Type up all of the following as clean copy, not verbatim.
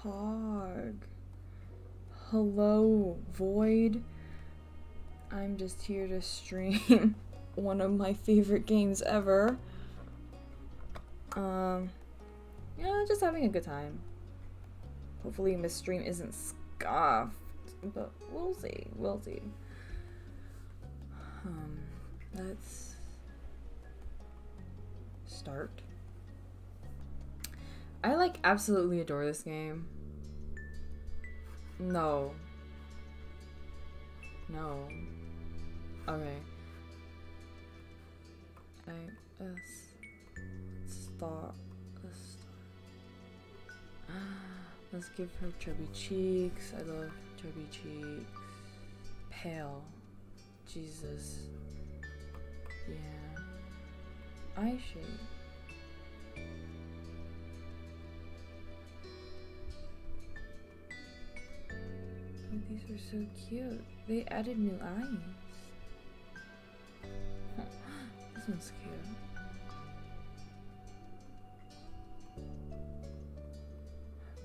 Pog. Hello, Void. I'm just here to stream one of my favorite games ever. Yeah, just having a good time. Hopefully my stream isn't scuffed, but we'll see. We'll see. Let's start. I like absolutely adore this game. No. Okay. Let's start. Let's give her chubby cheeks. I love chubby cheeks. Pale. Jesus. Yeah. Eye shape. Oh, these are so cute. They added new eyes. This one's cute.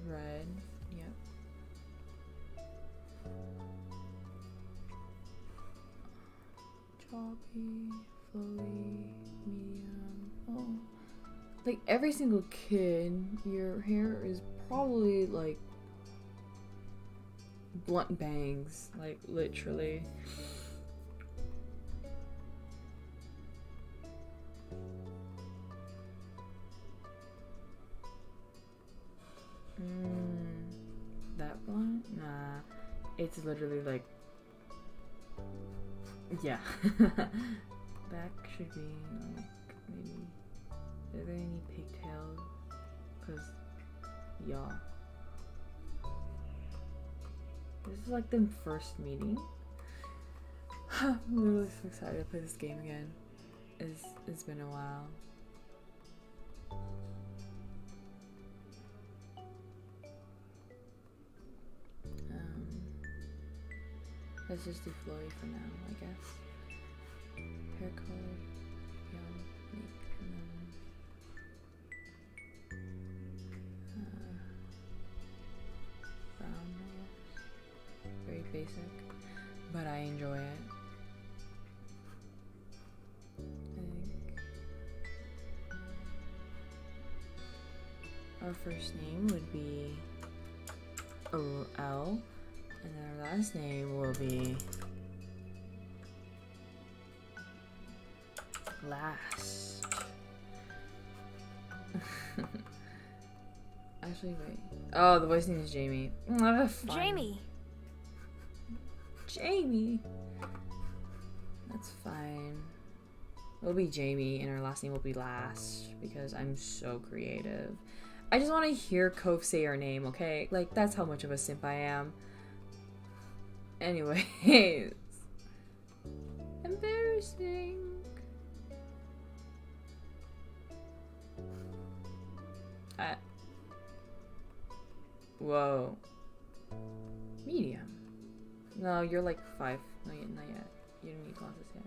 Red, yep. Choppy, flowy, medium. Oh. Like every single kid, your hair is probably like blunt bangs, like literally. That blunt? Nah. It's literally like... Yeah. Back should be like maybe... Are there any pigtails? Cause... Yeah. This is like the first meeting. I'm literally so excited to play this game again. It's been a while. Let's just do flowy for now, I guess. Hair color, yellow, make, and then brown, I guess. Very basic, but I enjoy it. I think our first name would be L. And then our last name will be Last. Actually, wait. Oh, the voice name is Jamie. Jamie. Jamie. That's fine. It'll be Jamie, and our last name will be Last because I'm so creative. I just want to hear Cove say her name, okay? Like, that's how much of a simp I am. Anyways. Embarrassing. Whoa. Medium. No, you're like 5. No, not yet. You don't need glasses yet.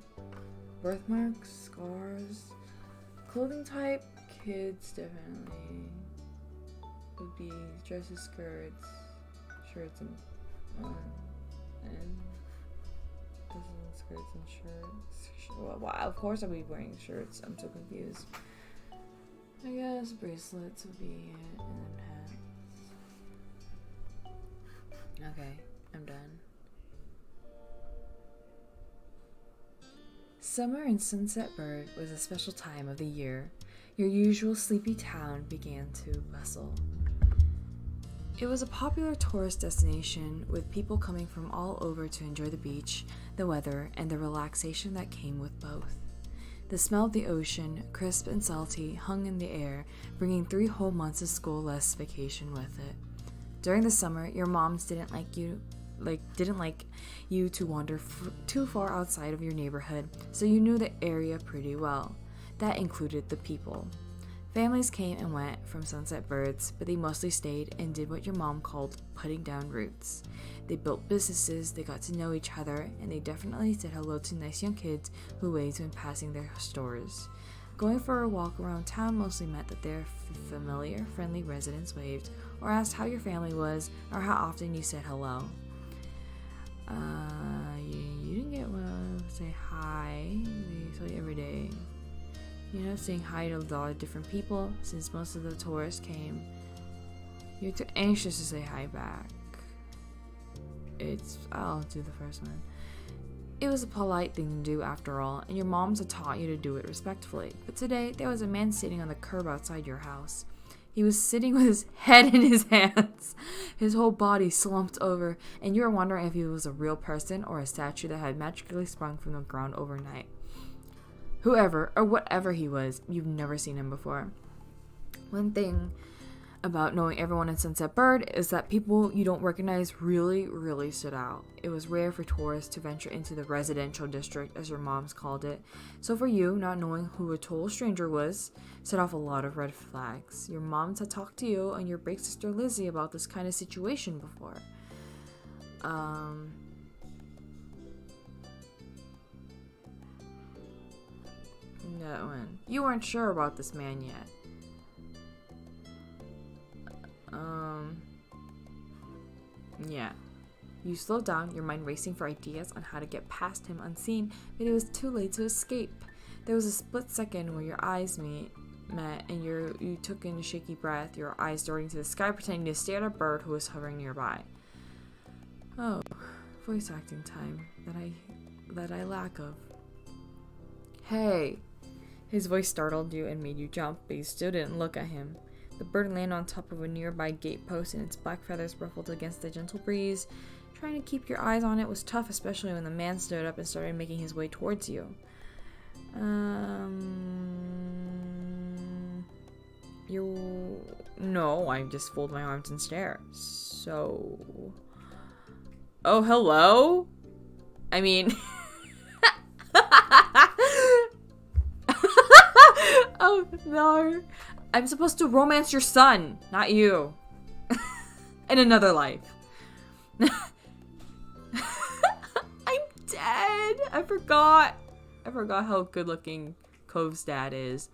Birthmarks, scars. Clothing type, kids definitely. Would be dresses, skirts, shirts, and skirts and shirts. Well, of course I'll be wearing shirts. I'm so confused. I guess bracelets would be it, and then hats. Okay, I'm done. Summer in Sunset Bird was a special time of the year. Your usual sleepy town began to bustle. It was a popular tourist destination with people coming from all over to enjoy the beach, the weather, and the relaxation that came with both. The smell of the ocean, crisp and salty, hung in the air, bringing 3 whole months of school-less vacation with it. During the summer, your moms didn't like you to wander too far outside of your neighborhood, so you knew the area pretty well. That included the people. Families came and went from Sunset Birds, but they mostly stayed and did what your mom called putting down roots. They built businesses, they got to know each other, and they definitely said hello to nice young kids who waved when passing their stores. Going for a walk around town mostly meant that their familiar, friendly residents waved or asked how your family was or how often you said hello. You didn't get to say hi. They tell you every day. You're not saying hi to a lot of different people since most of the tourists came. You're too anxious to say hi back. I'll do the first one. It was a polite thing to do after all, and your moms had taught you to do it respectfully. But today, there was a man sitting on the curb outside your house. He was sitting with his head in his hands, his whole body slumped over, and you were wondering if he was a real person or a statue that had magically sprung from the ground overnight. Whoever or whatever he was, you've never seen him before. One thing about knowing everyone in Sunset Bird is that people you don't recognize really, really stood out. It was rare for tourists to venture into the residential district, as your moms called it. So for you, not knowing who a total stranger was set off a lot of red flags. Your moms had talked to you and your big sister Lizzie about this kind of situation before. That one. You weren't sure about this man yet. Yeah. You slowed down, your mind racing for ideas on how to get past him unseen, but it was too late to escape. There was a split second where your eyes met and you took in a shaky breath, your eyes darting to the sky, pretending to stare at a bird who was hovering nearby. Oh, voice acting time that I lack of. Hey! His voice startled you and made you jump, but you still didn't look at him. The bird landed on top of a nearby gatepost and its black feathers ruffled against the gentle breeze. Trying to keep your eyes on it was tough, especially when the man stood up and started making his way towards you. No, I just fold my arms and stare. So... Oh, hello? I mean... Oh, no. I'm supposed to romance your son, not you. In another life. I'm dead. I forgot how good looking Cove's dad is.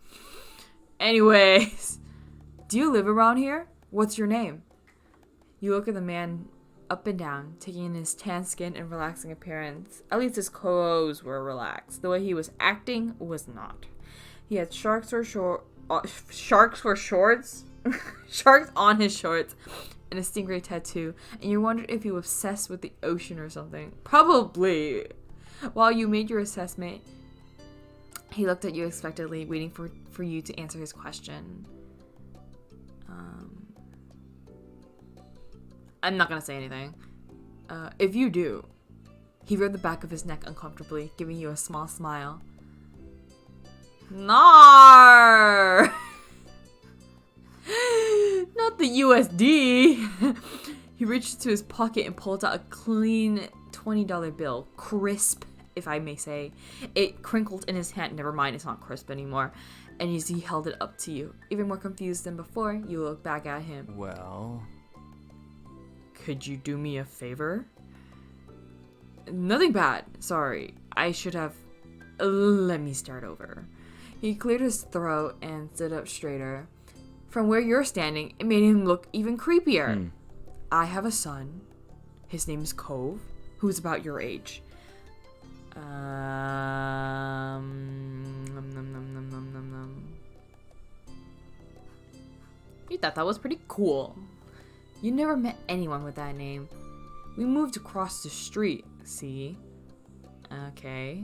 Anyways. Do you live around here? What's your name? You look at the man up and down, taking in his tan skin and relaxing appearance. At least his clothes were relaxed. The way he was acting was not. He had sharks for shorts, sharks on his shorts, and a stingray tattoo, and you wondered if he was obsessed with the ocean or something. Probably. While you made your assessment, he looked at you expectantly, waiting for you to answer his question. I'm not gonna say anything. If you do, he rubbed the back of his neck uncomfortably, giving you a small smile. Nar! Not the USD. He reached into his pocket and pulled out a clean $20 bill. Crisp, if I may say. It crinkled in his hand. Never mind, it's not crisp anymore. And as he held it up to you, even more confused than before, you looked back at him. Well... Could you do me a favor? Nothing bad. Sorry. I should have... Let me start over. He cleared his throat and stood up straighter. From where you're standing, it made him look even creepier. I have a son. His name is Cove, who's about your age. You thought that was pretty cool. You never met anyone with that name. We moved across the street, see? Okay.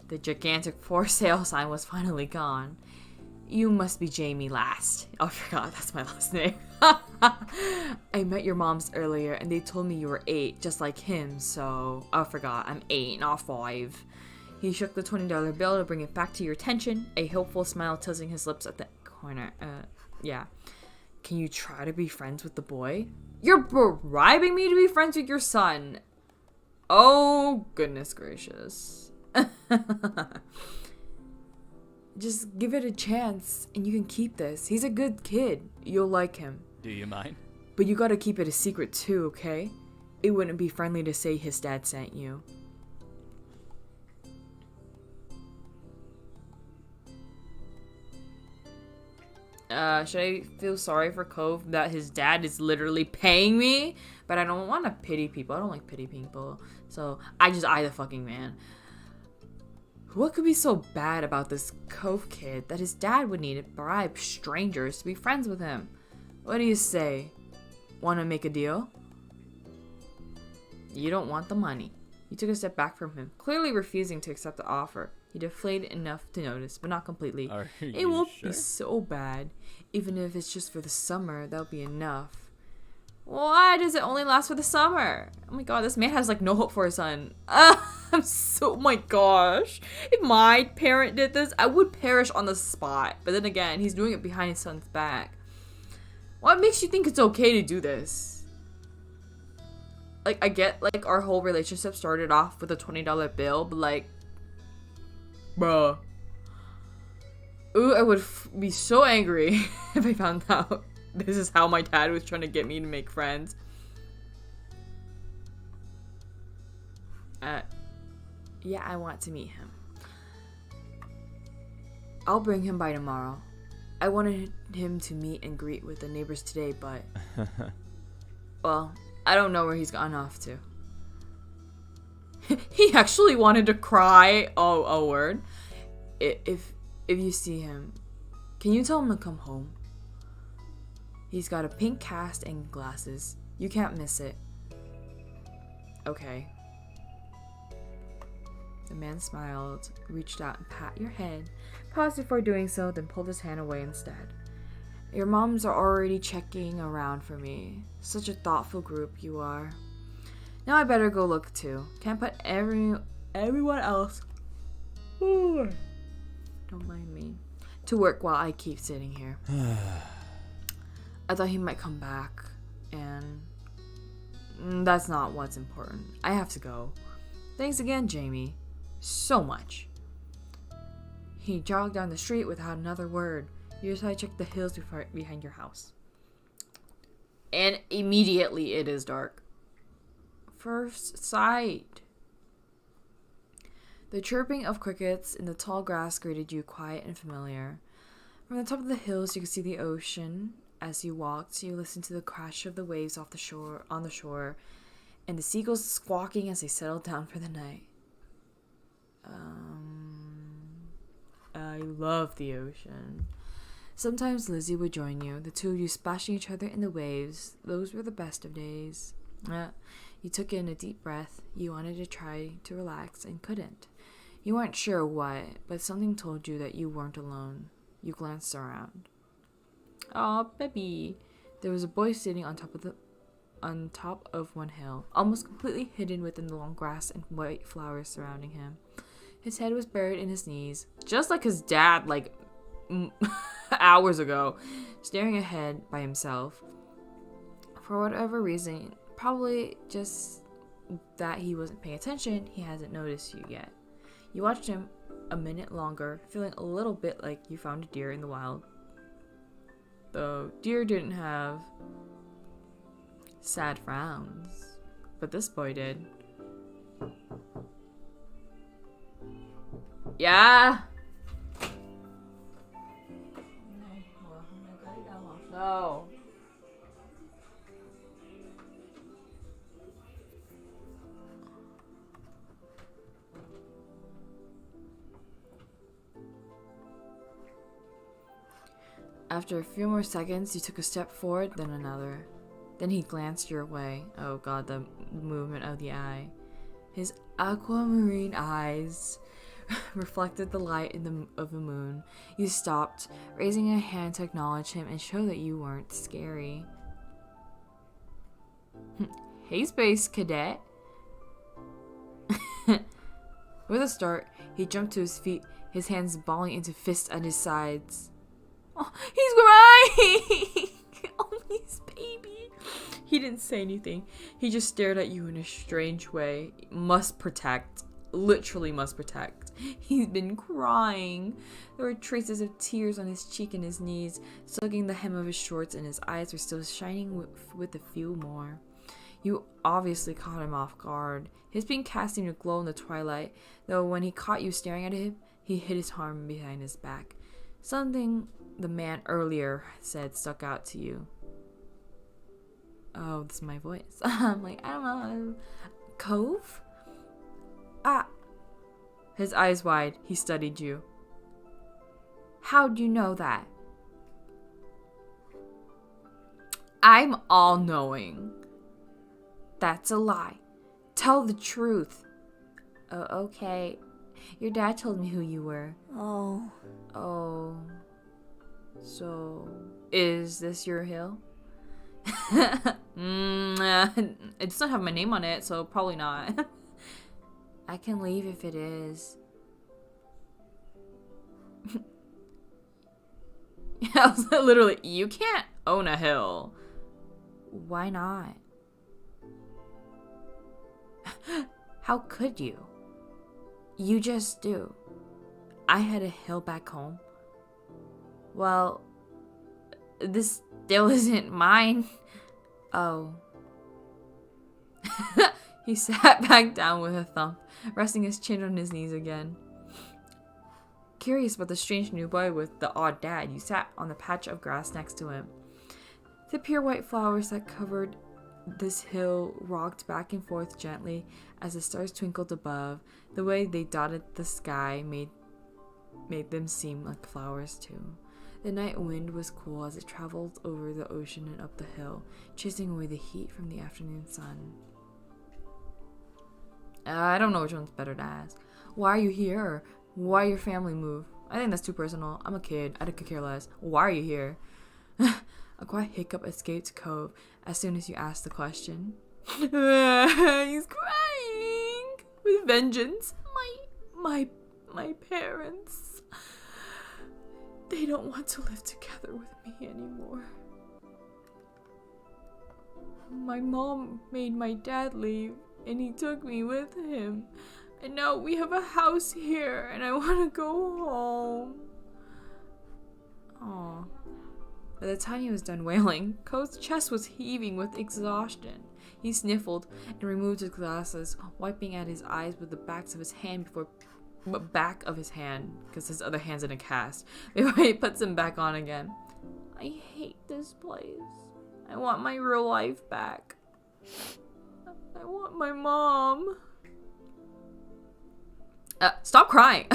The gigantic for sale sign was finally gone. You must be Jamie Last. Oh, I forgot, that's my last name. I met your moms earlier and they told me you were 8, just like him, so... I forgot, I'm 8, not 5. He shook the $20 bill to bring it back to your attention, a hopeful smile tilting his lips at the corner. Yeah. Can you try to be friends with the boy? You're bribing me to be friends with your son. Oh, goodness gracious. Just give it a chance and you can keep this. He's a good kid. You'll like him. Do you mind? But you gotta keep it a secret too, okay? It wouldn't be friendly to say his dad sent you. Should I feel sorry for Cove that his dad is literally paying me? But I don't want to pity people. I don't like pity people. So I just eye the fucking man. What could be so bad about this Cove kid that his dad would need to bribe strangers to be friends with him? What do you say? Want to make a deal? You don't want the money. He took a step back from him, clearly refusing to accept the offer. He deflated enough to notice, but not completely. It won't be so bad. Even if it's just for the summer, that'll be enough. Why does it only last for the summer? Oh my god, this man has like no hope for his son. Oh my gosh. If my parent did this, I would perish on the spot. But then again, he's doing it behind his son's back. What makes you think it's okay to do this? Like, I get like our whole relationship started off with a $20 bill, but like, bruh. Ooh, I would be so angry if I found out this is how my dad was trying to get me to make friends. Yeah, I want to meet him. I'll bring him by tomorrow. I wanted him to meet and greet with the neighbors today, but... well, I don't know where he's gone off to. He actually wanted to cry. Oh, a word. If you see him, can you tell him to come home? He's got a pink cast and glasses. You can't miss it. Okay. The man smiled, reached out and pat your head, paused before doing so, then pulled his hand away instead. Your moms are already checking around for me. Such a thoughtful group you are. Now I better go look too. Can't put everyone else, ooh, don't mind me, to work while I keep sitting here. I thought he might come back, and that's not what's important. I have to go. Thanks again, Jamie. So much. He jogged down the street without another word. You decide to check the hills behind your house. And immediately it is dark. First sight. The chirping of crickets in the tall grass greeted you quiet and familiar. From the top of the hills you could see the ocean. As you walked, you listened to the crash of the waves on the shore, and the seagulls squawking as they settled down for the night. I love the ocean. Sometimes Lizzie would join you, the two of you splashing each other in the waves. Those were the best of days. You took in a deep breath. You wanted to try to relax and couldn't. You weren't sure what, but something told you that you weren't alone. You glanced around. Aw, baby. There was a boy sitting on top of one hill, almost completely hidden within the long grass and white flowers surrounding him. His head was buried in his knees, just like his dad, like, hours ago, staring ahead by himself. For whatever reason, probably just that he wasn't paying attention, he hasn't noticed you yet. You watched him a minute longer, feeling a little bit like you found a deer in the wild. Though deer didn't have sad frowns, but this boy did. Yeah. No. After a few more seconds, you took a step forward, then another. Then he glanced your way. Oh god, the movement of the eye. His aquamarine eyes reflected the light of the moon. You stopped, raising a hand to acknowledge him and show that you weren't scary. Hey, Space Cadet. With a start, he jumped to his feet, his hands balling into fists at his sides. Oh, he's crying! Oh, his baby. He didn't say anything. He just stared at you in a strange way. Must protect. Literally must protect. He's been crying. There were traces of tears on his cheek and his knees, tugging the hem of his shorts, and his eyes were still shining with a few more. You obviously caught him off guard. His pink cast seemed to glow in the twilight, though when he caught you staring at him, he hid his arm behind his back. Something the man earlier said stuck out to you? Oh, this is my voice. I'm like, I don't know. Cove? Ah. His eyes wide. He studied you. How'd you know that? I'm all-knowing. That's a lie. Tell the truth. Oh, okay. Your dad told me who you were. Oh. Oh. So, is this your hill? It doesn't have my name on it, so probably not. I can leave if it is. I was literally, you can't own a hill. Why not? How could you? You just do. I had a hill back home. Well, this still isn't mine. Oh. He sat back down with a thump, resting his chin on his knees again. Curious about the strange new boy with the odd dad, you sat on the patch of grass next to him. The pure white flowers that covered this hill rocked back and forth gently as the stars twinkled above. The way they dotted the sky made them seem like flowers too. The night wind was cool as it traveled over the ocean and up the hill, chasing away the heat from the afternoon sun. I don't know which one's better to ask. Why are you here? Or why your family move? I think that's too personal. I'm a kid. I could care less. Why are you here? A quiet hiccup escaped Cove as soon as you asked the question. He's crying with vengeance. My parents. They don't want to live together with me anymore. My mom made my dad leave, and he took me with him. And now we have a house here, and I want to go home. Aw. By the time he was done wailing, Cove's chest was heaving with exhaustion. He sniffled and removed his glasses, wiping at his eyes with the backs of his hand back of his hand, because his other hand's in a cast, before he puts them back on again. I hate this place. I want my real life back. I want my mom. Stop crying.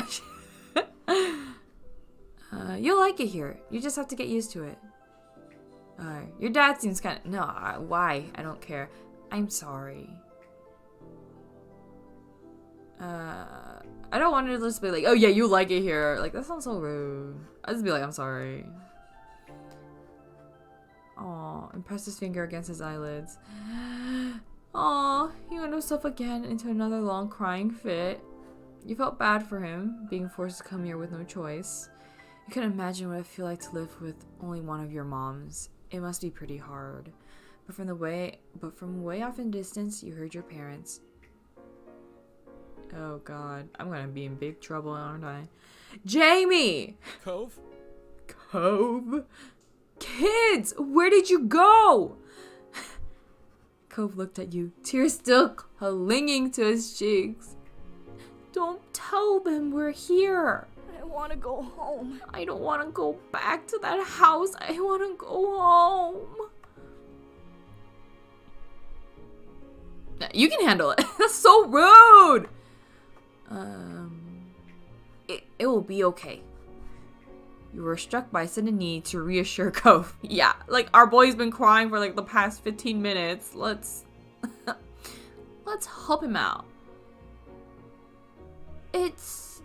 You'll like it here. You just have to get used to it. Your dad seems kind of... No, why? I don't care. I'm sorry. I don't want to just be like, oh yeah, you like it here. Like, that sounds so rude. I'll just be like, I'm sorry. Aw, and pressed his finger against his eyelids. Aw, he went himself again into another long crying fit. You felt bad for him, being forced to come here with no choice. You can imagine what it feels like to live with only one of your moms. It must be pretty hard. But from way off in distance, you heard your parents. Oh god, I'm gonna be in big trouble, aren't I? Jamie! Cove? Cove? Kids! Where did you go? Cove looked at you, tears still clinging to his cheeks. Don't tell them we're here. I want to go home. I don't want to go back to that house. I want to go home. You can handle it. That's so rude. It will be okay. You were struck by a sudden need to reassure Cove. Yeah, like our boy's been crying for like the past 15 minutes. Let's help him out. It's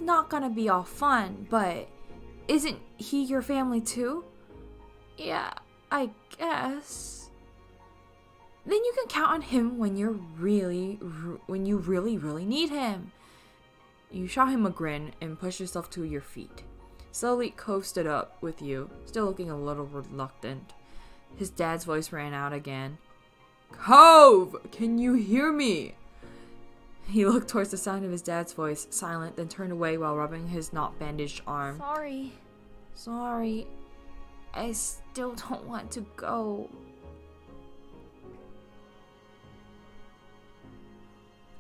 not gonna be all fun, but isn't he your family too? Yeah, I guess. Then you can count on him when you really need him. You shot him a grin and pushed yourself to your feet. Slowly, Cove stood up with you, still looking a little reluctant. His dad's voice ran out again. Cove, can you hear me? He looked towards the sound of his dad's voice, silent, then turned away while rubbing his not bandaged arm. Sorry. I still don't want to go.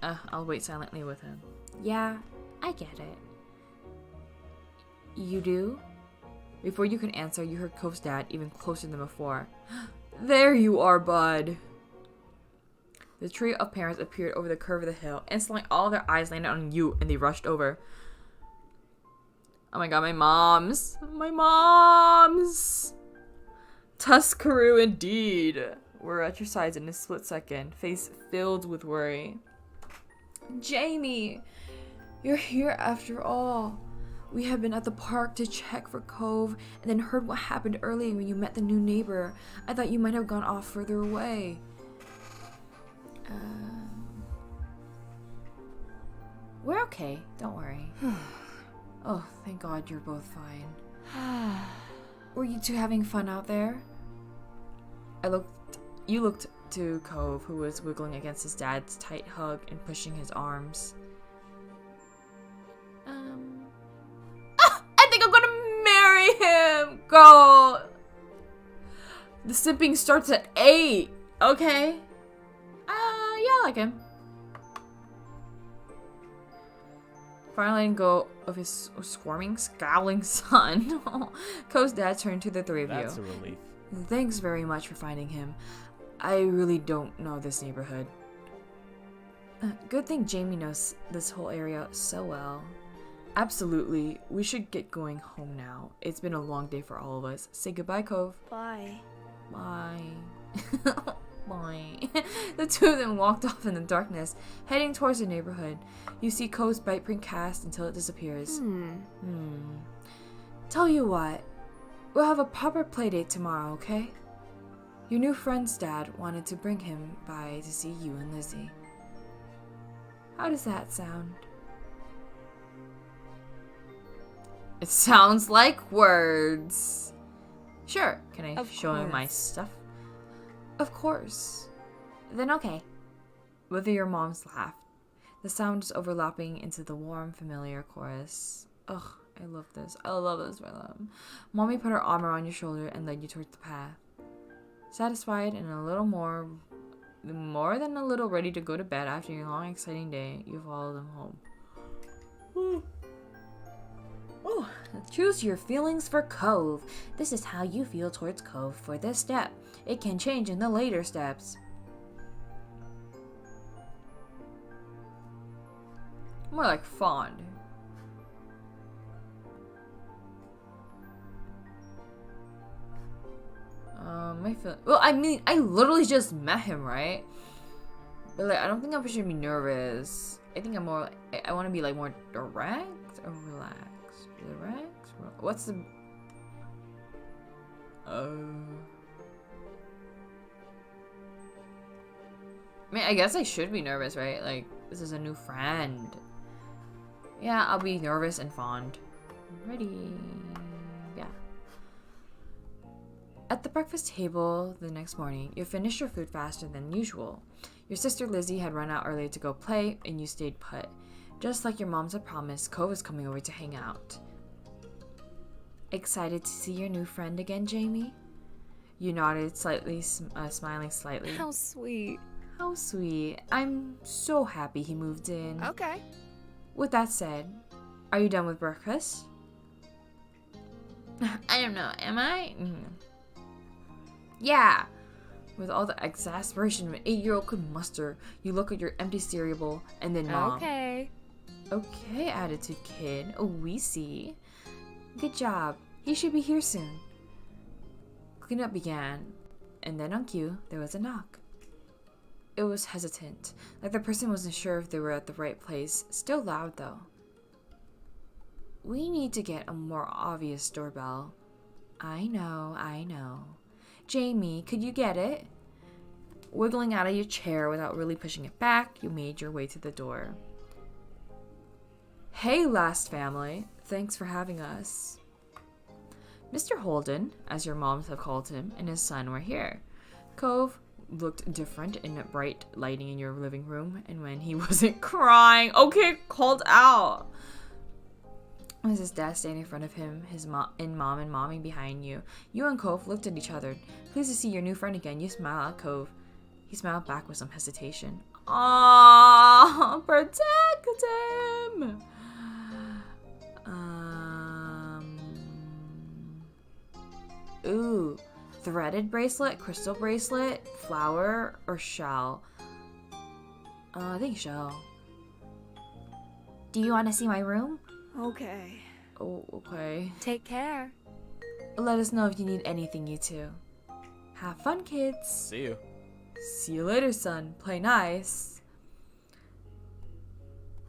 I'll wait silently with him. Yeah, I get it. You do? Before you could answer, you heard Cove's dad even closer than before. There you are, bud. The trio of parents appeared over the curve of the hill. Instantly, all their eyes landed on you, and they rushed over. Oh my god, my moms. My moms. Tuscaroo indeed. We're at your sides in a split second, face filled with worry. Jamie, you're here after all. We have been at the park to check for Cove and then heard what happened earlier when you met the new neighbor. I thought you might have gone off further away. We're okay, don't worry. Oh, thank God you're both fine. Were you two having fun out there? You looked to Cove, who was wiggling against his dad's tight hug and pushing his arms. I think I'm gonna marry him, girl. The simping starts at 8. Okay. Yeah, I like him. Finally letting go of his squirming, scowling son, Cove's dad turned to the three of you. That's a relief. Thanks very much for finding him. I really don't know this neighborhood. Good thing Jamie knows this whole area so well. Absolutely. We should get going home now. It's been a long day for all of us. Say goodbye, Cove. Bye. Bye. Bye. The two of them walked off in the darkness, heading towards the neighborhood. You see Cove's bite print cast until it disappears. Tell you what, we'll have a proper playdate tomorrow, okay? Your new friend's dad wanted to bring him by to see you and Lizzie. How does that sound? It sounds like words. Sure, can I show him my stuff? Of course. Then okay. Both of your moms laughed. The sound is overlapping into the warm, familiar chorus. Ugh, I love this. I love this for them. Mommy put her arm around your shoulder and led you towards the path. Satisfied and a little more than a little ready to go to bed after your long, exciting day, you follow them home. Oh, choose your feelings for Cove. This is how you feel towards Cove for this step. It can change in the later steps. More like fond. Well, I mean, I literally just met him, right? But like, I don't think I should be nervous. I think I'm more. I want to be like more direct or relaxed. Direct. What's the? I mean, I guess I should be nervous, right? Like, this is a new friend. Yeah, I'll be nervous and fond. Ready. Yeah. At the breakfast table the next morning, you finished your food faster than usual. Your sister Lizzie had run out early to go play, and you stayed put. Just like your moms had promised, Cove was coming over to hang out. Excited to see your new friend again, Jamie? You nodded slightly, smiling slightly. How sweet. How sweet. I'm so happy he moved in. Okay. With that said, are you done with breakfast? I don't know, am I? Yeah. With all the exasperation an 8-year-old could muster, you look at your empty cereal bowl and then mom. Okay. Okay, attitude kid. Oh, we see. Good job. He should be here soon. Cleanup began, and then on cue, there was a knock. It was hesitant, like the person wasn't sure if they were at the right place. Still loud, though. We need to get a more obvious doorbell. I know. Jamie, could you get it? Wiggling out of your chair without really pushing it back, you made your way to the door. Hey, last family. Thanks for having us. Mr. Holden, as your moms have called him, and his son were here. Cove looked different in the bright lighting in your living room, and when he wasn't crying, okay, called out. With his dad standing in front of him, his mom and mommy behind you, you and Cove looked at each other. Pleased to see your new friend again, you smiled at Cove. He smiled back with some hesitation. Aww, protect him. Ooh, threaded bracelet, crystal bracelet, flower, or shell? I think shell. Do you want to see my room? Okay. Oh, okay. Take care. Let us know if you need anything, you two. Have fun, kids. See you. See you later, son. Play nice.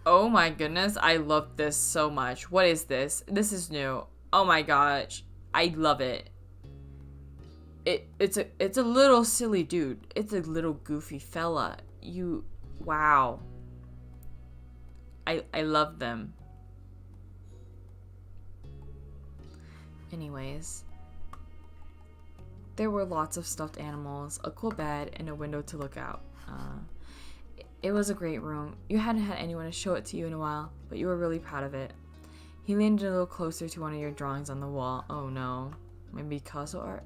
Oh my goodness, I love this so much. What is this? This is new. Oh my gosh. I love it. It's a little silly dude. It's a little goofy fella. Wow. I love them. Anyways, there were lots of stuffed animals, a cool bed, and a window to look out. It was a great room. You hadn't had anyone to show it to you in a while, but you were really proud of it. He leaned a little closer to one of your drawings on the wall. Oh no, maybe Picasso art?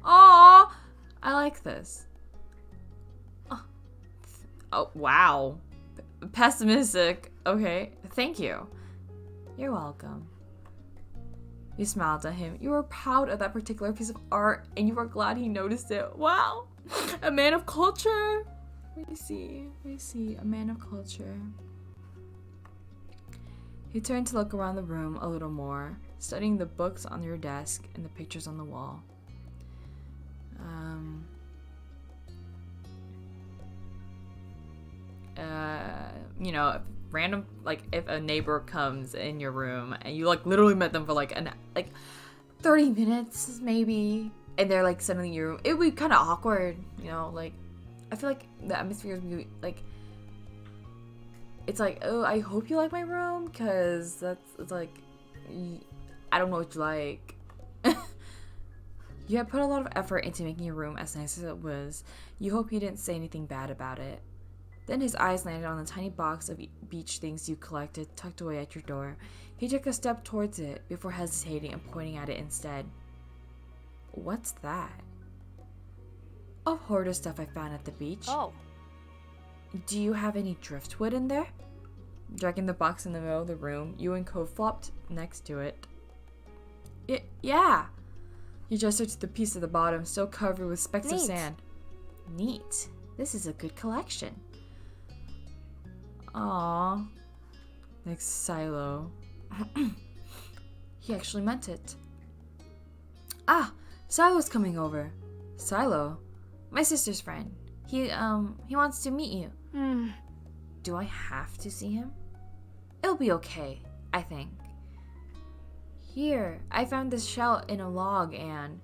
Aww, I like this. Oh wow, pessimistic. Okay, thank you. You're welcome. You smiled at him. You were proud of that particular piece of art, and you were glad he noticed it. Wow, a man of culture. Let me see, a man of culture. He turned to look around the room a little more, studying the books on your desk and the pictures on the wall. You know, if a neighbor comes in your room and you literally met them for 30 minutes maybe, and they're suddenly your room, it would be kind of awkward, you know, I feel like the atmosphere would be it's oh, I hope you like my room, because I don't know what you like. You had put a lot of effort into making your room as nice as it was. You hope he didn't say anything bad about it. Then his eyes landed on the tiny box of beach things you collected tucked away at your door. He took a step towards it before hesitating and pointing at it instead. What's that? A hoard of stuff I found at the beach. Oh. Do you have any driftwood in there? Dragging the box in the middle of the room, you and Cove flopped next to it. Yeah. You gestured to the piece at the bottom, still covered with specks of sand. Neat. This is a good collection. Aww. Like Silo. He actually meant it. Ah, Silo's coming over. Silo? My sister's friend. He wants to meet you. Do I have to see him? It'll be okay, I think. Here, I found this shell in a log, and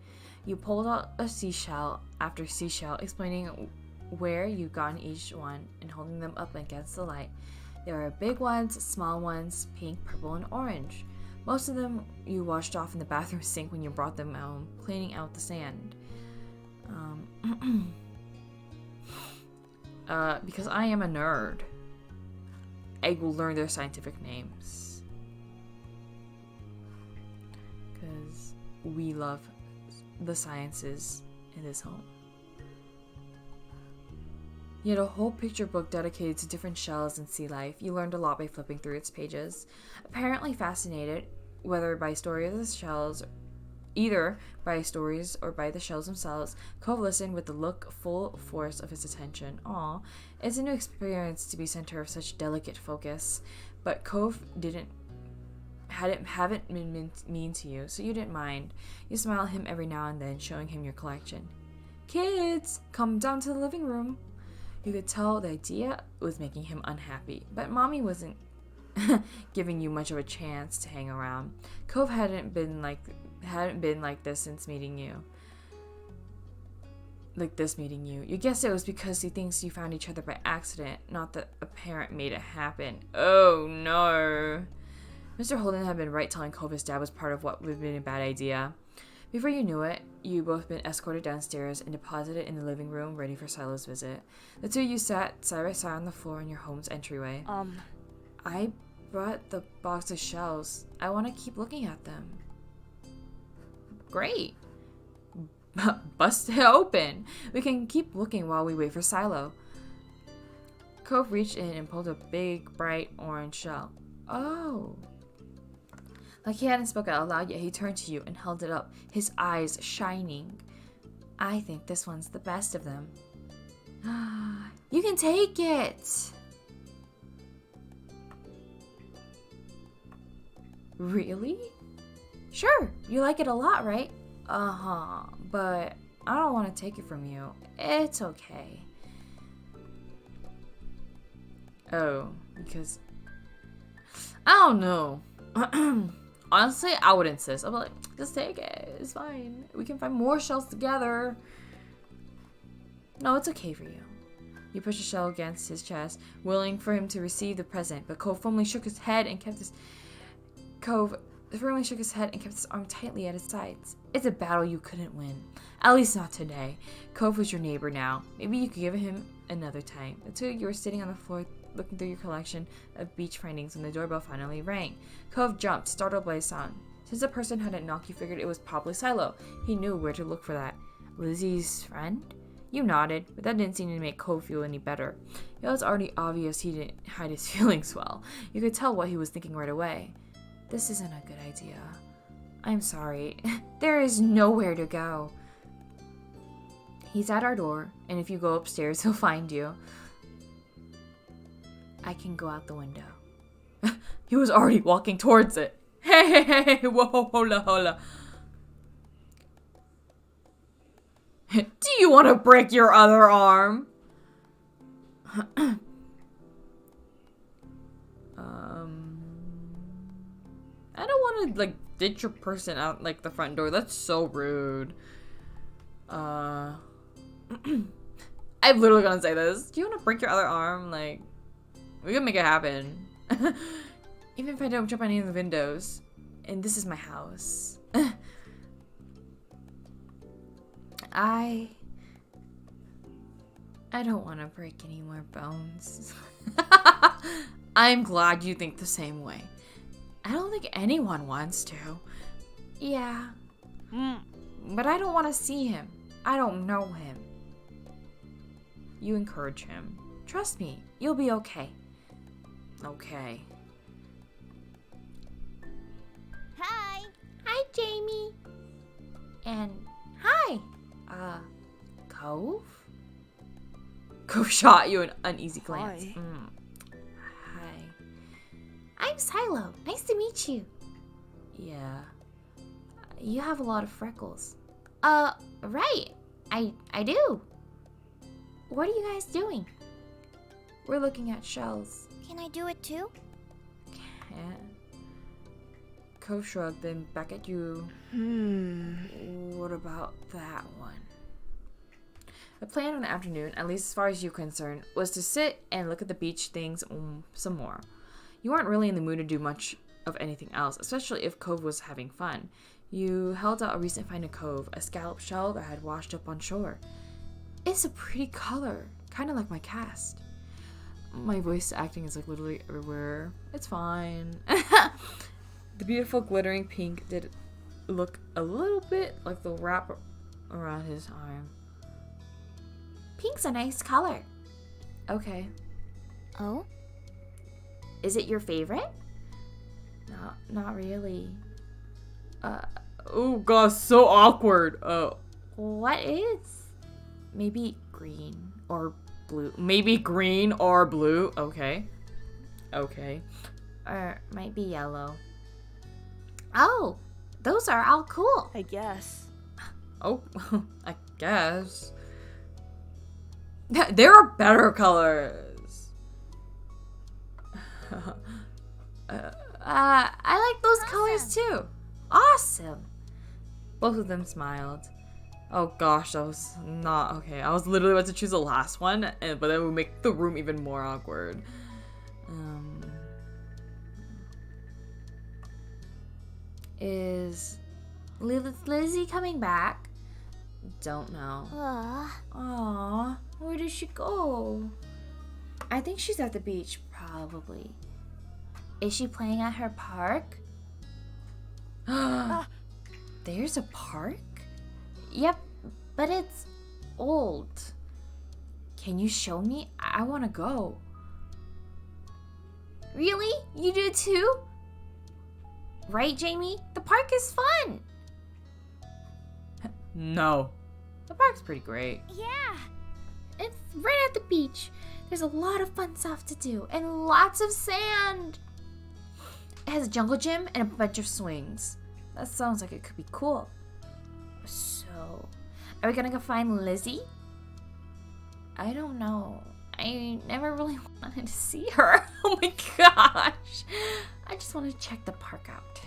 you pulled out a seashell after seashell, explaining where you'd gotten each one and holding them up against the light. There were big ones, small ones, pink, purple, and orange. Most of them you washed off in the bathroom sink when you brought them home, cleaning out the sand. Because I am a nerd, I will learn their scientific names. Because we love the sciences in this home. You had a whole picture book dedicated to different shells and sea life. You learned a lot by flipping through its pages. Apparently fascinated, whether by stories of the shells, either by stories or by the shells themselves, Cove listened with the full force of his attention. Aw, it's a new experience to be center of such delicate focus, but Cove haven't been mean to you, so you didn't mind. You smile at him every now and then, showing him your collection. Kids, come down to the living room. You could tell the idea was making him unhappy, but Mommy wasn't giving you much of a chance to hang around. Cove hadn't been like this since meeting you. You guess it was because he thinks you found each other by accident, not that a parent made it happen. Oh no. Mr. Holden had been right telling Cove his dad was part of what would have been a bad idea. Before you knew it, you both been escorted downstairs and deposited in the living room, ready for Silo's visit. The two of you sat side by side on the floor in your home's entryway. I brought the box of shells. I want to keep looking at them. Great. Bust it open. We can keep looking while we wait for Silo. Cove reached in and pulled a big, bright orange shell. Oh. Like he hadn't spoken out loud yet, he turned to you and held it up, his eyes shining. I think this one's the best of them. You can take it! Really? Sure, you like it a lot, right? Uh-huh, but I don't want to take it from you. It's okay. Oh, because... I don't know. Honestly, I would insist. I'm like, just take it. It's fine. We can find more shells together. No, it's okay for you. You pushed a shell against his chest, willing for him to receive the present, but Cove firmly shook his head and kept his arm tightly at his sides. It's a battle you couldn't win. At least not today. Cove was your neighbor now. Maybe you could give him another time. The two of you were sitting on the floor looking through your collection of beach findings when the doorbell finally rang. Cove jumped, startled by the sound. Since the person hadn't knocked, you figured it was probably Silo. He knew where to look for that. Lizzie's friend? You nodded, but that didn't seem to make Cove feel any better. It was already obvious he didn't hide his feelings well. You could tell what he was thinking right away. This isn't a good idea. I'm sorry. There is nowhere to go. He's at our door, and if you go upstairs, he'll find you. I can go out the window. He was already walking towards it. Hey, whoa, hola. Do you want to break your other arm? I don't want to, like, ditch your person out, like, the front door. That's so rude. I'm literally gonna say this. Do you want to break your other arm? Like, we can make it happen. Even if I don't jump on any of the windows. And this is my house. I don't want to break any more bones. I'm glad you think the same way. I don't think anyone wants to. Yeah. But I don't want to see him. I don't know him. You encourage him. Trust me, you'll be okay. Okay. Hi. Hi, Jamie. And hi. Cove? Cove shot you an uneasy glance. Hi. Hi. I'm Silo. Nice to meet you. Yeah. You have a lot of freckles. Right. I do. What are you guys doing? We're looking at shells. Can I do it too? Can't. Cove shrugged, then back at you. What about that one? The plan on the afternoon, at least as far as you're concerned, was to sit and look at the beach things some more. You weren't really in the mood to do much of anything else, especially if Cove was having fun. You held out a recent find of Cove, a scallop shell that had washed up on shore. It's a pretty color, kind of like my cast. My voice acting is like literally everywhere. It's fine. The beautiful glittering pink did look a little bit like the wrap around his arm. Pink's a nice color. Okay. Oh? Is it your favorite? Not really. Oh gosh, so awkward. What is? Maybe green or blue. Maybe green or blue. Okay. Or might be yellow. Oh, those are all cool. I guess. Oh, I guess. There are better colors. I like those colors too. Awesome. Both of them smiled. Oh gosh, that was not okay. I was literally about to choose the last one, but that would make the room even more awkward. Is Lizzie coming back? Don't know. Aww, where did she go? I think she's at the beach, probably. Is she playing at her park? There's a park? Yep, but it's old. Can you show me? I want to go. Really? You do too? Right, Jamie? The park is fun. No. The park's pretty great. Yeah. It's right at the beach. There's a lot of fun stuff to do and lots of sand. It has a jungle gym and a bunch of swings. That sounds like it could be cool. So, are we gonna go find Lizzie? I don't know. I never really wanted to see her. Oh my gosh. I just want to check the park out.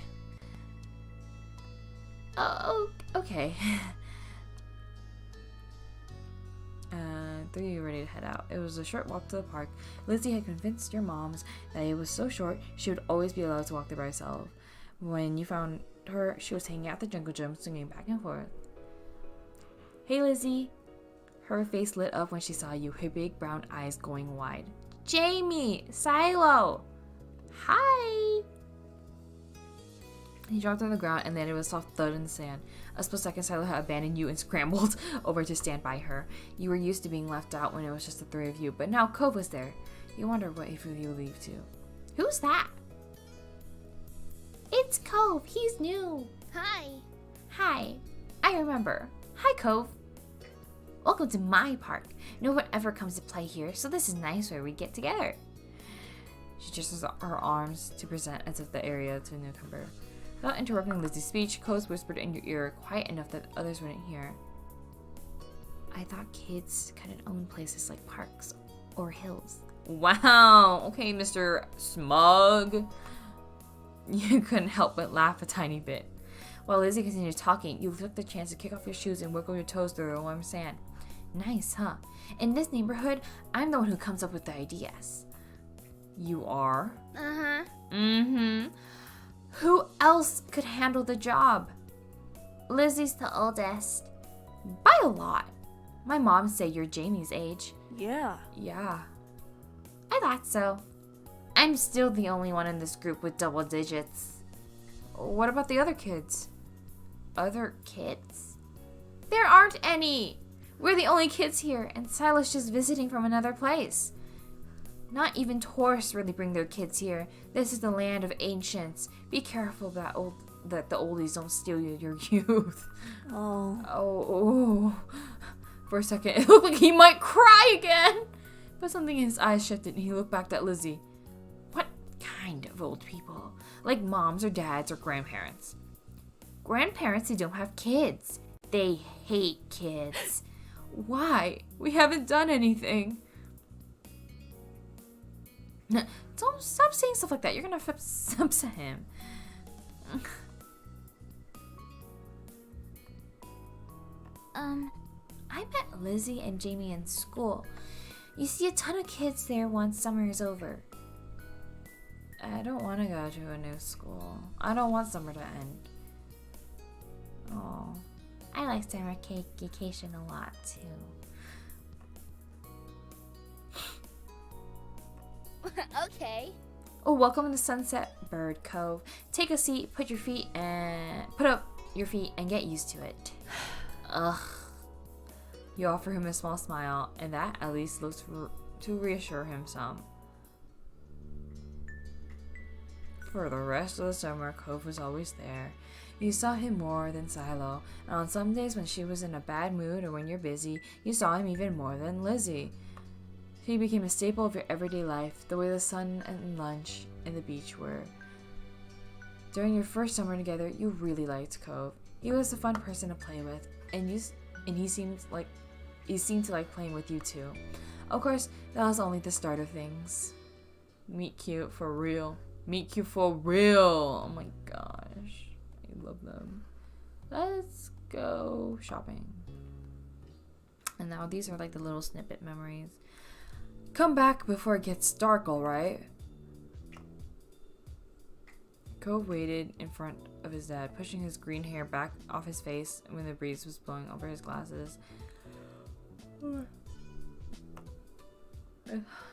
Oh, okay. Three, you ready to head out. It was a short walk to the park. Lizzie had convinced your moms that it was so short she would always be allowed to walk there by herself. When you found her, she was hanging out the jungle gym, swinging back and forth. Hey, Lizzie. Her face lit up when she saw you, her big brown eyes going wide. Jamie! Silo! Hi! He dropped on the ground and landed with a soft thud in the sand. A split second, Silo had abandoned you and scrambled over to stand by her. You were used to being left out when it was just the three of you, but now Cove was there. You wondered what if you leave too. Who's that? It's Cove. He's new. Hi. Hi. I remember. Hi, Cove. Welcome to my park. No one ever comes to play here, so this is nice where we get together. She gestures her arms to present as if the area to a newcomer. Without interrupting Lizzie's speech, Cove whispered in your ear, quiet enough that others wouldn't hear. I thought kids couldn't own places like parks or hills. Wow. Okay, Mr. Smug. You couldn't help but laugh a tiny bit. While Lizzie continued talking, you took the chance to kick off your shoes and wiggle your toes through the warm sand. Nice, huh? In this neighborhood, I'm the one who comes up with the ideas. You are? Uh-huh. Mm-hmm. Who else could handle the job? Lizzie's the oldest. By a lot. My mom say you're Jamie's age. Yeah. Yeah. I thought so. I'm still the only one in this group with double digits. What about the other kids? Other kids? There aren't any! We're the only kids here, and Silas just visiting from another place. Not even tourists really bring their kids here. This is the land of ancients. Be careful that the oldies don't steal your youth. Oh. Oh. For a second, it looked like he might cry again. But something in his eyes shifted, and he looked back at Lizzie. What kind of old people? Like moms or dads or grandparents? Grandparents who don't have kids. They hate kids. Why? We haven't done anything. Don't stop saying stuff like that. You're gonna upset him. I met Lizzie and Jamie in school. You see a ton of kids there once summer is over. I don't want to go to a new school. I don't want summer to end. Oh, I like summer vacation a lot too. Okay. Oh, welcome to Sunset Bird Cove. Take a seat, put up your feet and get used to it. Ugh. You offer him a small smile, and that at least looks to reassure him some. For the rest of the summer, Cove was always there. You saw him more than Silo, and on some days when she was in a bad mood or when you're busy, you saw him even more than Lizzie. He became a staple of your everyday life, the way the sun and lunch and the beach were. During your first summer together, you really liked Cove. He was a fun person to play with, and he seemed to like playing with you too. Of course, that was only the start of things. Meet cute for real. Meet cute for real. Oh my gosh. I love them. Let's go shopping. And now these are like the little snippet memories. Come back before it gets dark, alright? Cove waited in front of his dad, pushing his green hair back off his face when the breeze was blowing over his glasses.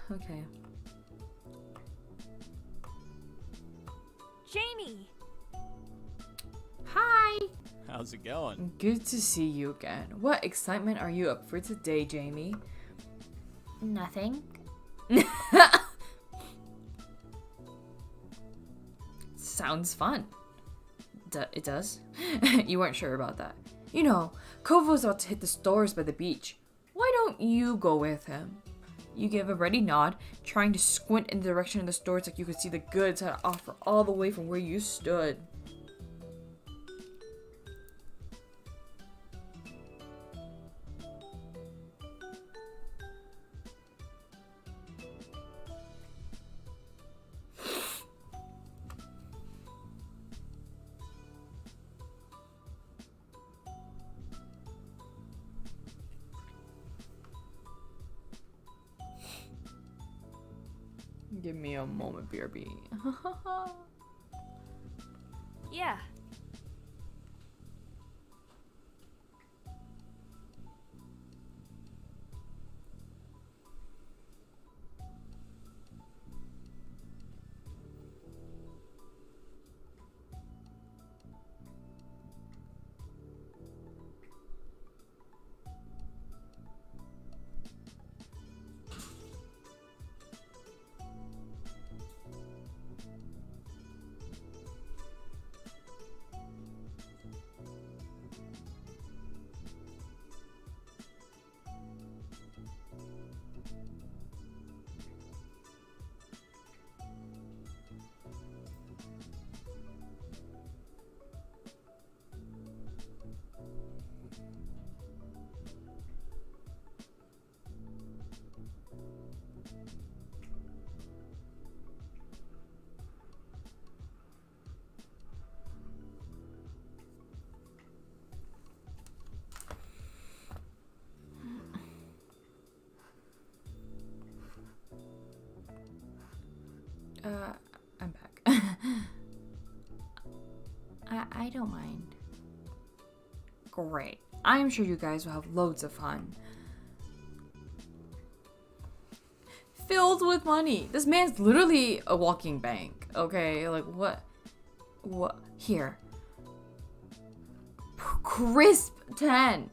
Okay. Jamie. Hi! How's it going? Good to see you again. What excitement are you up for today, Jamie? Nothing. Sounds fun. It does? You weren't sure about that. You know, Cove was about to hit the stores by the beach. Why don't you go with him? You give a ready nod, trying to squint in the direction of the stores like you could see the goods had to offer all the way from where you stood. Give me a moment, BRB. Yeah. I'm back. I don't mind. Great. I'm sure you guys will have loads of fun. Filled with money. This man's literally a walking bank. Okay, like what? What? Here. Crisp 10.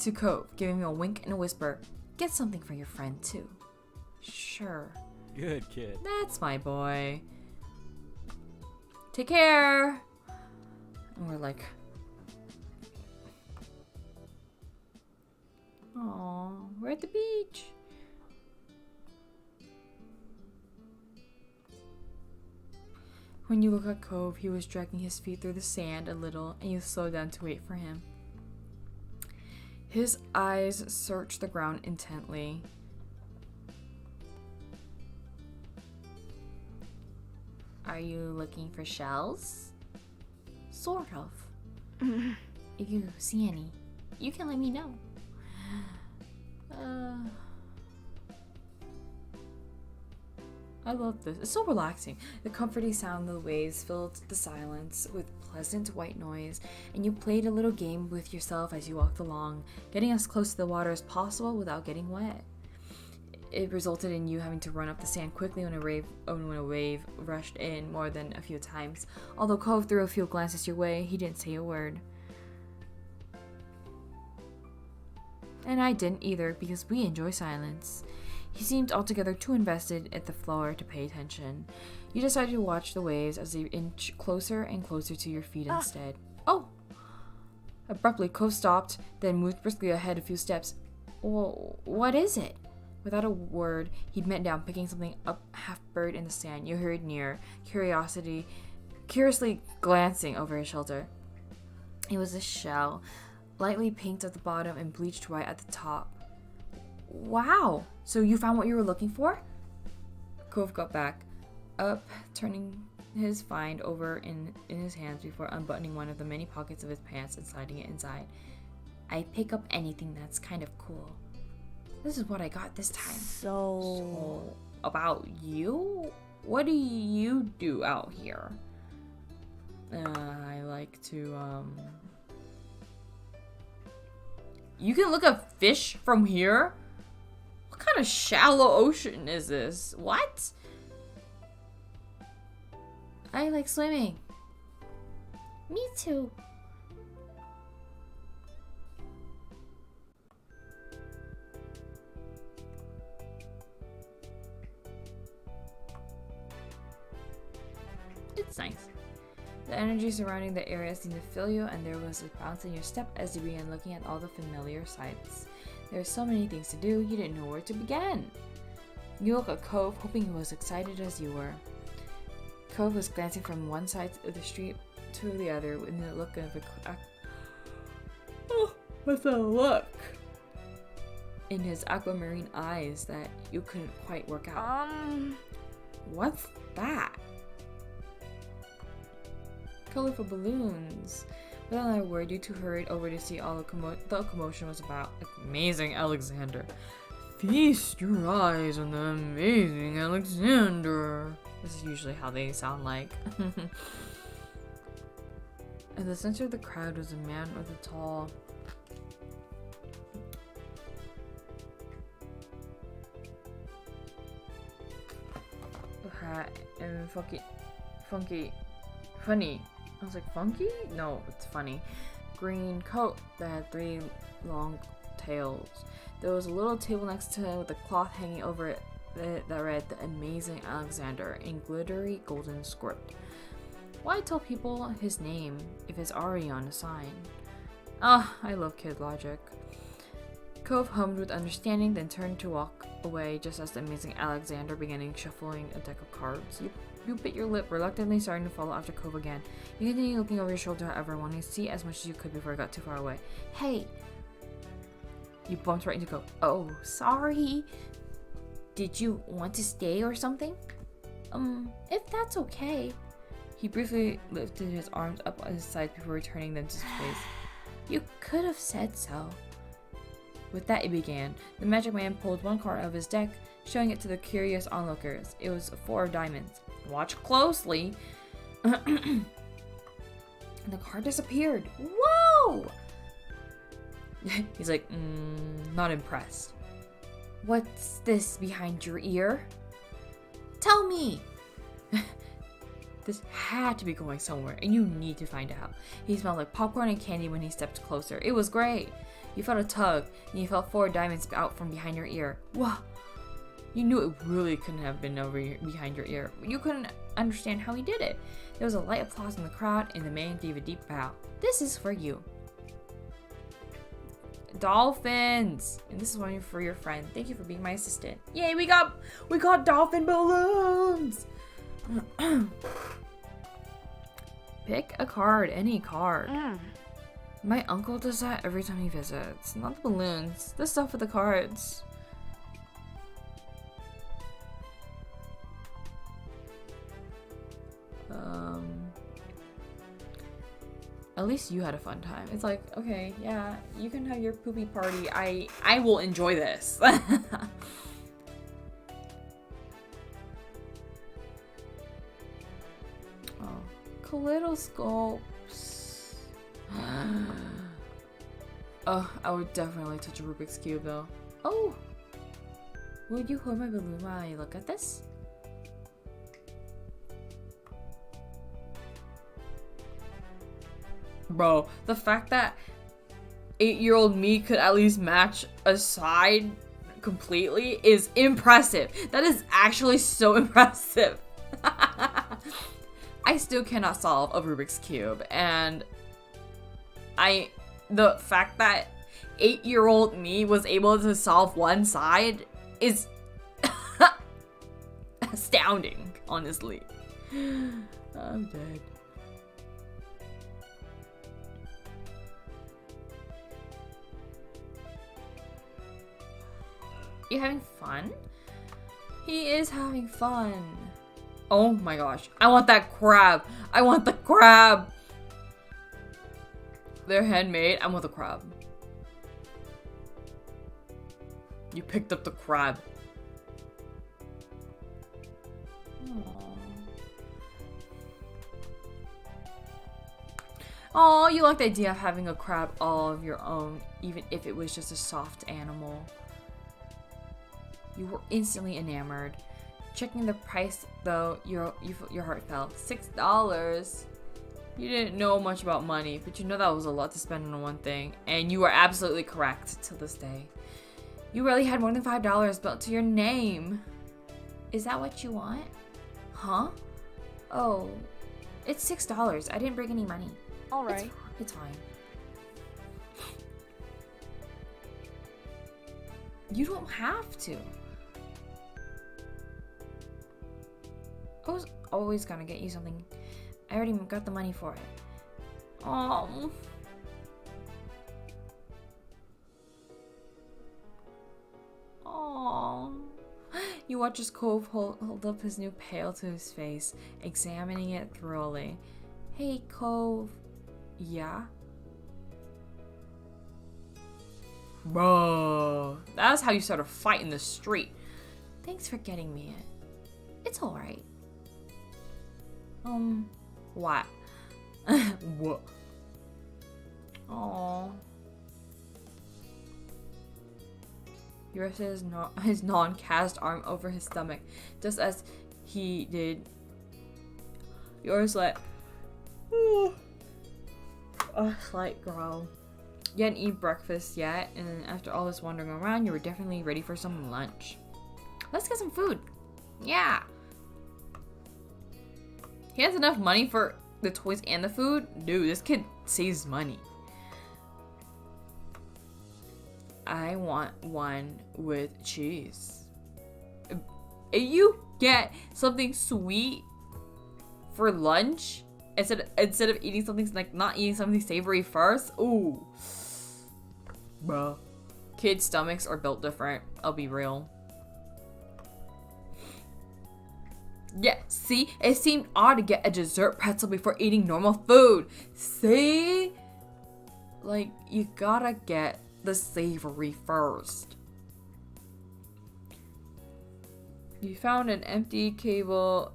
To Cove, giving me a wink and a whisper. Get something for your friend too. Sure. Good kid. That's my boy. Take care. And we're like, oh, we're at the beach. When you look at Cove, he was dragging his feet through the sand a little, and you slow down to wait for him. His eyes search the ground intently. Are you looking for shells? Sort of. If you see any, you can let me know. I love this. It's so relaxing. The comforting sound of the waves filled the silence with pleasant white noise, and you played a little game with yourself as you walked along, getting as close to the water as possible without getting wet. It resulted in you having to run up the sand quickly when a wave rushed in more than a few times. Although Cove threw a few glances your way, he didn't say a word. And I didn't either, because we enjoy silence. He seemed altogether too invested at the floor to pay attention. You decided to watch the waves as they inch closer and closer to your feet instead. Oh! Abruptly, Cove stopped, then moved briskly ahead a few steps. Well, what is it? Without a word, he bent down, picking something up half buried in the sand. You hurried near, curiously glancing over his shoulder. It was a shell, lightly pinked at the bottom and bleached white at the top. Wow! So you found what you were looking for? Cove got back up, turning his find over in his hands before unbuttoning one of the many pockets of his pants and sliding it inside. I pick up anything that's kind of cool. This is what I got this time. So, about you? What do you do out here? I like to, You can look at fish from here? What kind of shallow ocean is this? What? I like swimming. Me too. It's nice. The energy surrounding the area seemed to fill you, and there was a bounce in your step as you began looking at all the familiar sights. There were so many things to do, you didn't know where to begin. You looked at Cove, hoping he was excited as you were. Cove was glancing from one side of the street to the other with the look of with a look in his aquamarine eyes that you couldn't quite work out. What's that? Colorful balloons. Without another word, you two hurried over to see all the commotion was about. Amazing Alexander. Feast your eyes on the amazing Alexander. This is usually how they sound like. In the center of the crowd was a man with a tall hat and funny. I was like, funky? No, it's funny. Green coat that had 3 long tails. There was a little table next to him with a cloth hanging over it that read, "The Amazing Alexander," in glittery golden script. Why tell people his name if it's already on a sign? Ah, I love kid logic. Cove hummed with understanding, then turned to walk away just as the Amazing Alexander began shuffling a deck of cards. You bit your lip, reluctantly starting to follow after Cove again. You continued looking over your shoulder, however, wanting to see as much as you could before it got too far away. Hey! You bumped right into Cove. Oh, sorry. Did you want to stay or something? If that's okay. He briefly lifted his arms up on his sides before returning them to his face. You could have said so. With that, it began. The magic man pulled one card out of his deck, showing it to the curious onlookers. It was 4 of diamonds. Watch closely. And the card disappeared. Whoa! He's like, not impressed. What's this behind your ear? Tell me! This had to be going somewhere, and you need to find out. He smelled like popcorn and candy when he stepped closer. It was great. You felt a tug, and you felt 4 diamonds out from behind your ear. Whoa! You knew it really couldn't have been behind your ear. You couldn't understand how he did it. There was a light applause in the crowd, and the man gave a deep bow. This is for you. Dolphins! And this is one for your friend. Thank you for being my assistant. Yay, we got dolphin balloons! Pick a card, any card. My uncle does that every time he visits. Not the balloons, the stuff with the cards. At least you had a fun time. It's like, okay, yeah, you can have your poopy party. I will enjoy this. Oh, kaleidoscopes. Oh, I would definitely touch a Rubik's Cube though. Oh, would you hold my balloon while I look at this? Bro, the fact that 8-year-old me could at least match a side completely is impressive. That is actually so impressive. I still cannot solve a Rubik's Cube, and the fact that 8-year-old me was able to solve one side is astounding, honestly. I'm dead. You having fun? He is having fun. Oh my gosh. I want that crab. I want the crab. They're handmade. I want the crab. You picked up the crab. Oh, you like the idea of having a crab all of your own, even if it was just a soft animal. You were instantly enamored. Checking the price, though, your heart fell. $6. You didn't know much about money, but you know that was a lot to spend on one thing, and you were absolutely correct to this day. You really had more than $5 built to your name. Is that what you want? Huh? Oh, It's $6. I didn't bring any money. Alright. It's fine. You don't have to. I was always gonna get you something. I already got the money for it. Oh. Oh. You watch as Cove hold up his new pail to his face, examining it thoroughly. Hey, Cove. Yeah? Bro. That's how you start a fight in the street. Thanks for getting me it. It's alright. What? What? Aww. He rested his non-cast arm over his stomach, just as he did. Yours let a slight growl. You hadn't eaten breakfast yet, and after all this wandering around, you were definitely ready for some lunch. Let's get some food. Yeah. He has enough money for the toys and the food? Dude, this kid saves money. I want one with cheese. If you get something sweet for lunch instead of eating something like not eating something savory first, ooh, bruh. Kids' stomachs are built different. I'll be real. Yeah, see? It seemed odd to get a dessert pretzel before eating normal food. See? Like, you gotta get the savory first. You found an empty table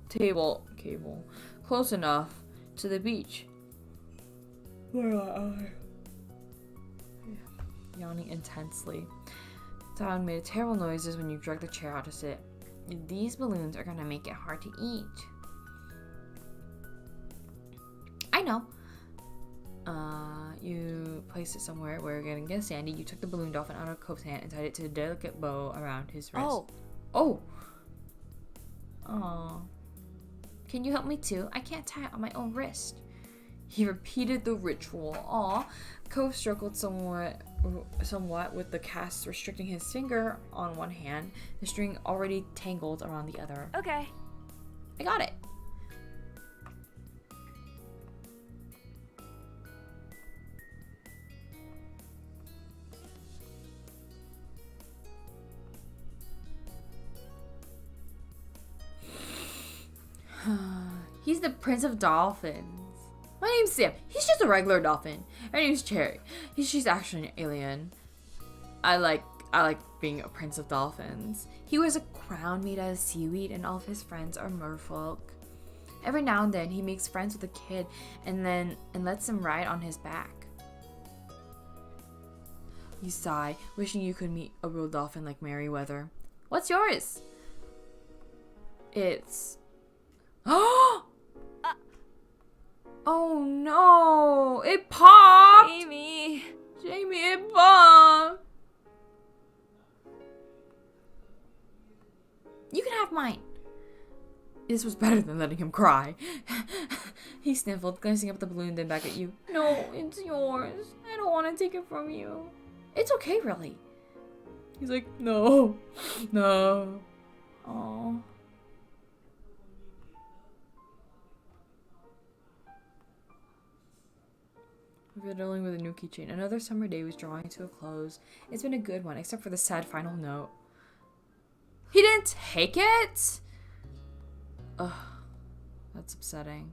close enough to the beach. Yawning intensely. Sound made terrible noises when you dragged the chair out to sit. These balloons are gonna make it hard to eat. I know. You placed it somewhere where you're gonna get Sandy. You took the balloon dolphin out of Cove's hand and tied it to a delicate bow around his wrist. Oh. Aw. Can you help me too? I can't tie it on my own wrist. He repeated the ritual. Aw. Cove struggled somewhat with the cast restricting his finger on one hand, the string already tangled around the other. Okay. I got it. He's the Prince of Dolphins. My name's Sam. He's just a regular dolphin. Her name's Cherry. She's actually an alien. I like being a Prince of Dolphins. He wears a crown made out of seaweed, and all of his friends are merfolk. Every now and then, he makes friends with a kid and lets them ride on his back. You sigh, wishing you could meet a real dolphin like Merryweather. What's yours? It's... Oh no! It popped! Jamie, it popped! You can have mine. This was better than letting him cry. He sniffled, glancing up at the balloon, then back at you. No, it's yours. I don't want to take it from you. It's okay, really. He's like, no. Aww. Fiddling with a new keychain. Another summer day was drawing to a close. It's been a good one, except for the sad final note. He didn't take it? Ugh, that's upsetting.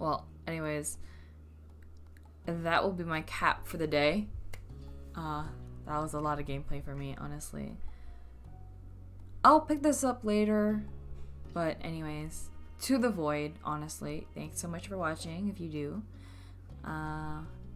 Well, anyways, that will be my cap for the day. That was a lot of gameplay for me, honestly. I'll pick this up later, but anyways, to the void, honestly. Thanks so much for watching, if you do.